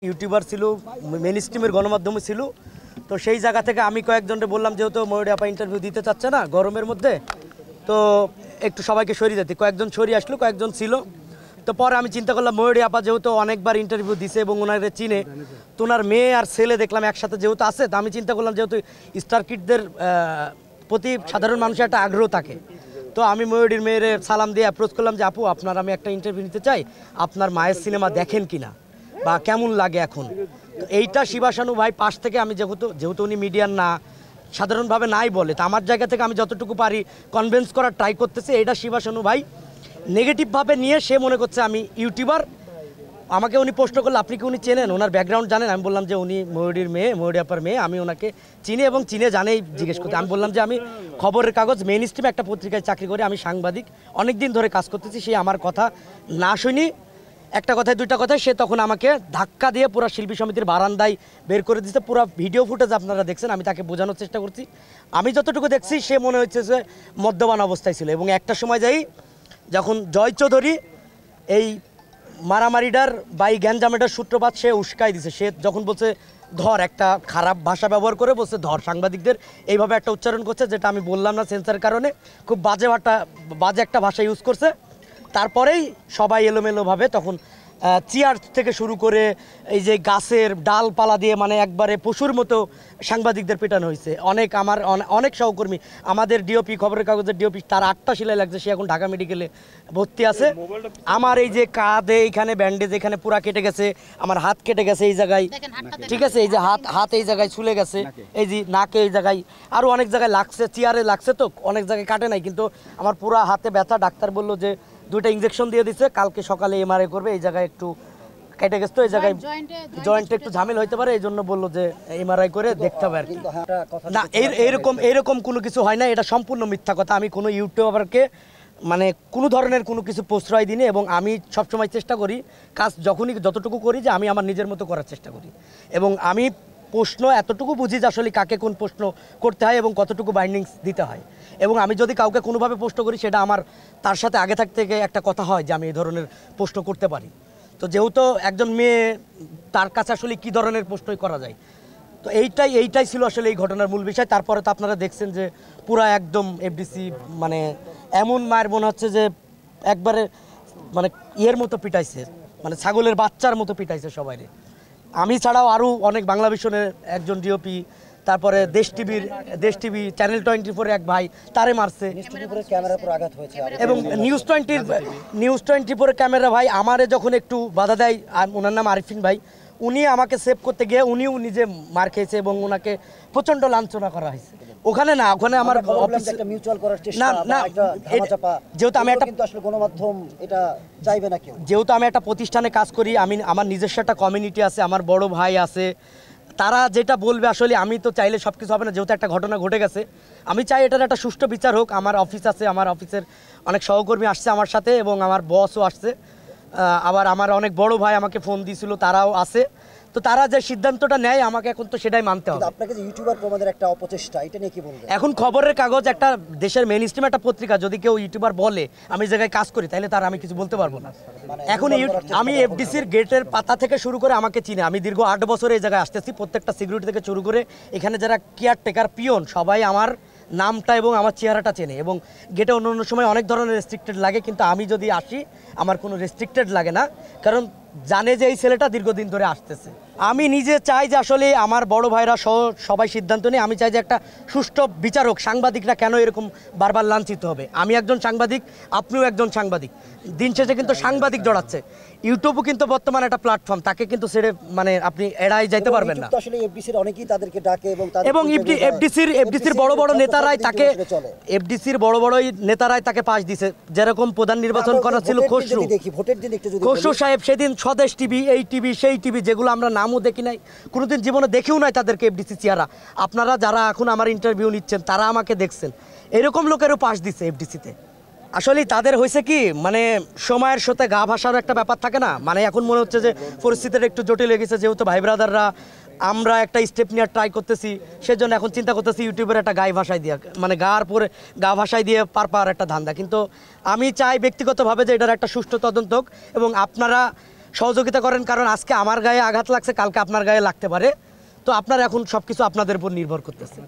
YouTuber ছিল, main স্ট্রিমের গণমাধ্যমে ছিল। তো সেই জায়গা থেকে আমি কয়েকজনকে বললাম, যেহেতু ময়ূরী আপা ইন্টারভিউ দিতে চাচ্ছে না গরমের মধ্যে, তো একটু সবাইকে সরিয়ে যেতে। কয়েকজন সরিয়ে আসলো, কয়েকজন ছিল। তো পরে আমি চিন্তা করলাম, ময়ূরী আপা যেহেতু অনেকবার ইন্টারভিউ দিছে এবং ওনাকে চিনে, তো ওনার মেয়ে আর ছেলে দেখলাম একসাথে যেহেতু আছে, তো আমি চিন্তা করলাম যেহেতু স্টার কিডদের প্রতি সাধারণ মানুষের একটা আগ্রহ থাকে, তো আমি ময়ূরীর মেয়ের সালাম দিয়ে অ্যাপ্রোচ করলাম যে আপু, আপনার আমি একটা ইন্টারভিউ নিতে চাই, আপনার মায়ের সিনেমা দেখেন কিনা বা কেমন লাগে এখন। তো এইটা শিবাশানু ভাই পাশ থেকে, আমি যেহেতু উনি মিডিয়ার না, সাধারণভাবে নাই বলে, তো আমার জায়গা থেকে আমি যতটুকু পারি কনভিন্স করার ট্রাই করতেছি। এইটা শিবাশানু ভাই নেগেটিভভাবে নিয়ে সে মনে করছে আমি ইউটিউবার। আমাকে উনি প্রশ্ন করলে, আপনি কি উনি চেনেন, ওনার ব্যাকগ্রাউন্ড জানেন? আমি বললাম যে উনি ময়ূরীর মেয়ে, ময়ূরী আপার মেয়ে, আমি ওনাকে চিনি এবং চিনে জানেই জিজ্ঞেস করতে। আমি বললাম যে আমি খবরের কাগজ মেইন স্ট্রিমে একটা পত্রিকায় চাকরি করি, আমি সাংবাদিক, অনেক দিন ধরে কাজ করতেছি। সে আমার কথা না শুনি, একটা কথায় দুইটা কথায় সে তখন আমাকে ধাক্কা দিয়ে পুরো শিল্পী সমিতির বারান্দায় বের করে দিচ্ছে। পুরো ভিডিও ফুটেজ আপনারা দেখছেন। আমি তাকে বোঝানোর চেষ্টা করছি, আমি যতটুকু দেখছি সে মনে হচ্ছে যে মদ্যপান অবস্থায় ছিল। এবং একটা সময় যাই, যখন জয় চৌধুরী এই মারামারিটার বা এই গ্যাঞ্জামেটার সূত্রপাত সে উস্কাই দিছে, সে যখন বলছে ধর, একটা খারাপ ভাষা ব্যবহার করে বলছে ধর, সাংবাদিকদের এইভাবে একটা উচ্চারণ করছে, যেটা আমি বললাম না সেন্সার কারণে, খুব বাজে একটা ভাষা ইউজ করছে। তারপরেই সবাই এলোমেলোভাবে তখন চেয়ার থেকে শুরু করে এই যে গাছের ডালপালা দিয়ে, মানে একবারে পশুর মতো সাংবাদিকদের পেটানো হয়েছে। অনেক সহকর্মী, আমাদের ডিওপি, খবরের কাগজের ডিওপি, তার 8টা সেলাই লাগছে, সে এখন ঢাকা মেডিকেলে ভর্তি আছে। আমার এই যে কাঁধে এইখানে ব্যান্ডেজ, এখানে পুরা কেটে গেছে, আমার হাত কেটে গেছে এই জায়গায়, ঠিক আছে, এই যে হাত এই জায়গায় ছুলে গেছে, এই যে নাকে এই জায়গায়, আরও অনেক জায়গায় লাগছে, চেয়ারে লাগছে, তো অনেক জায়গায় কাটে নাই, কিন্তু আমার পুরা হাতে ব্যথা। ডাক্তার বললো যে 2টা ইঞ্জেকশন দিয়ে দিচ্ছে, কালকে সকালে এমআরআই করবে। এই জায়গায় একটু কেটে গেছে, তো এই জায়গায় জয়েন্টে একটু ঝামেলা হইতে পারে, এই জন্য বললো যে এমআরআই করে দেখতে হবে আর কি। না, এইরকম কোনো কিছু হয় না, এটা সম্পূর্ণ মিথ্যা কথা। আমি কোনো ইউটিউবারকে মানে কোনো ধরনের কোনো কিছু প্রশ্রয় দিই, এবং আমি সবসময় চেষ্টা করি কাজ যতটুকু করি, যে আমি আমার নিজের মতো করার চেষ্টা করি। এবং আমি প্রশ্ন এতটুকু বুঝি যে আসলে কাকে কোন প্রশ্ন করতে হয় এবং কতটুকু বাইন্ডিংস দিতে হয়। এবং আমি যদি কাউকে কোনোভাবে প্রশ্ন করি, সেটা আমার তার সাথে আগে থাকতে একটা কথা হয় যে আমি এই ধরনের প্রশ্ন করতে পারি। তো যেহেতু একজন মেয়ে, তার কাছে আসলে কী ধরনের প্রশ্নই করা যায়, তো এইটাই ছিল আসলে এই ঘটনার মূল বিষয়। তারপরে তো আপনারা দেখছেন যে পুরা একদম এফডিসি, মানে এমন মায়ের মনে হচ্ছে যে একবারে মানে ইয়ের মতো পিটাইছে, মানে ছাগলের বাচ্চার মতো পিটাইছে সবাই। আমি ছাড়াও আরও অনেক বাংলা ভিশনের একজন ডিওপি, তারপরে দেশ টিভি চ্যানেল 24 এক ভাই, তারে মারছে, এবং নিউজ 24 ক্যামেরা ভাই আমারে যখন একটু বাধা দেয়, ওনার নাম আরিফিন ভাই, উনি আমাকে সেভ করতে গিয়ে উনিও নিজে মার খেয়েছে এবং ওনাকে প্রচণ্ড লাঞ্ছনা করা হয়েছে। ওখানে না, ওখানে আমার যেহেতু আমি একটা প্রতিষ্ঠানে কাজ করি, আমার নিজস্ব একটা কমিউনিটি আছে, আমার বড় ভাই আছে, তারা যেটা বলবে আসলে আমি তো চাইলে সব কিছু হবে না। যেহেতু একটা ঘটনা ঘটে গেছে, আমি চাই এটার একটা সুষ্ঠু বিচার হোক। আমার অফিস আছে, আমার অফিসের অনেক সহকর্মী আসছে আমার সাথে, এবং আমার বসও আসছে, আবার আমার অনেক বড় ভাই আমাকে ফোন দিয়েছিল, তারাও আছে। তো তারা যে সিদ্ধান্তটা নেয়, আমাকে এখন তো সেটাই মানতে হবে। আপনাকে যে ইউটিউবার প্রমাণের একটা অপচেষ্টা, এটা নিয়ে কি বলবেন? এখন খবরের কাগজ একটা দেশের মেইন স্ট্রিম একটা পত্রিকা, যদি কেউ ইউটিউবার বলে আমি জায়গায় কাজ করি, তাহলে তার আমি কিছু বলতে পারবো না। এখন আমি এফডিসির গেটের পাতা থেকে শুরু করে আমাকে চিনে, আমি দীর্ঘ 8 বছর এই জায়গায় আসতেছি। প্রত্যেকটা সিকিউরিটি থেকে শুরু করে এখানে যারা কেয়ারটেকার, পিয়ন, সবাই আমার নামটা এবং আমার চেহারাটা চেনে। এবং গেটে অন্য সময় অনেক ধরনের রেস্ট্রিক্টেড লাগে, কিন্তু আমি যদি আসি আমার কোনো রেস্ট্রিক্টেড লাগে না, কারণ জানে যে এই ছেলেটা দীর্ঘদিন ধরে আসতেছে। আমি নিজে চাই যে আসলে আমার বড় ভাইরা সহ সবাই সিদ্ধান্ত নিয়ে, আমি চাই যে একটা সুষ্ঠু বিচারক। সাংবাদিকরা কেন এরকম বারবার লাঞ্ছিত হবে? আমি একজন সাংবাদিক, আপনিও একজন সাংবাদিক, দিন শেষে কিন্তু সাংবাদিক জড়াচ্ছে। ইউটিউবও কিন্তু বর্তমানে একটা প্লাটফর্ম, তাকে কিন্তু ছেড়ে মানে আপনি এড়াই যাইতে পারবেন না। আসলে এফডিসির অনেকেই তাদেরকে ডাকে, এবং এফডিসির বড় বড় নেতারাই তাকে, এফডিসির বড় বড় নেতারাই তাকে পাশ দিছে। যেরকম প্রধান নির্বাচন করা ছিল খসরু সাহেব, সেদিন স্বদেশ টিভি, এই টিভি, সেই টিভি, যেগুলো আমরা নামও দেখি নাই, কোনোদিন জীবনে দেখেও নাই তাদেরকে এফডিসি চেহারা। আপনারা যারা এখন আমার ইন্টারভিউ নিচ্ছেন, তারা আমাকে দেখছেন, এরকম লোকেরও পাশ দিছে এফডিসিতে। আসলে তাদের হয়েছে কি, মানে সময়ের সাথে গা ভাসার একটা ব্যাপার থাকে না। মানে এখন মনে হচ্ছে যে পরিস্থিতিটা একটু জটিল হয়ে গেছে, যেহেতু ভাই ব্রাদাররা আমরা একটা স্টেপ নিয়ে ট্রাই করতেছি, সেজন্য এখন চিন্তা করতেছি ইউটিউবের একটা গায়ে ভাষায় দিয়ে, মানে গা ভাষায় দিয়ে পাওয়ার একটা ধান্দা। কিন্তু আমি চাই ব্যক্তিগতভাবে যে এটার একটা সুষ্ঠু তদন্ত হোক, এবং আপনারা সহযোগিতা করেন, কারণ আজকে আমার গায়ে আঘাত লাগছে, কালকে আপনার গায়ে লাগতে পারে। তো আপনার এখন সব কিছু আপনাদের উপর নির্ভর করতেছে।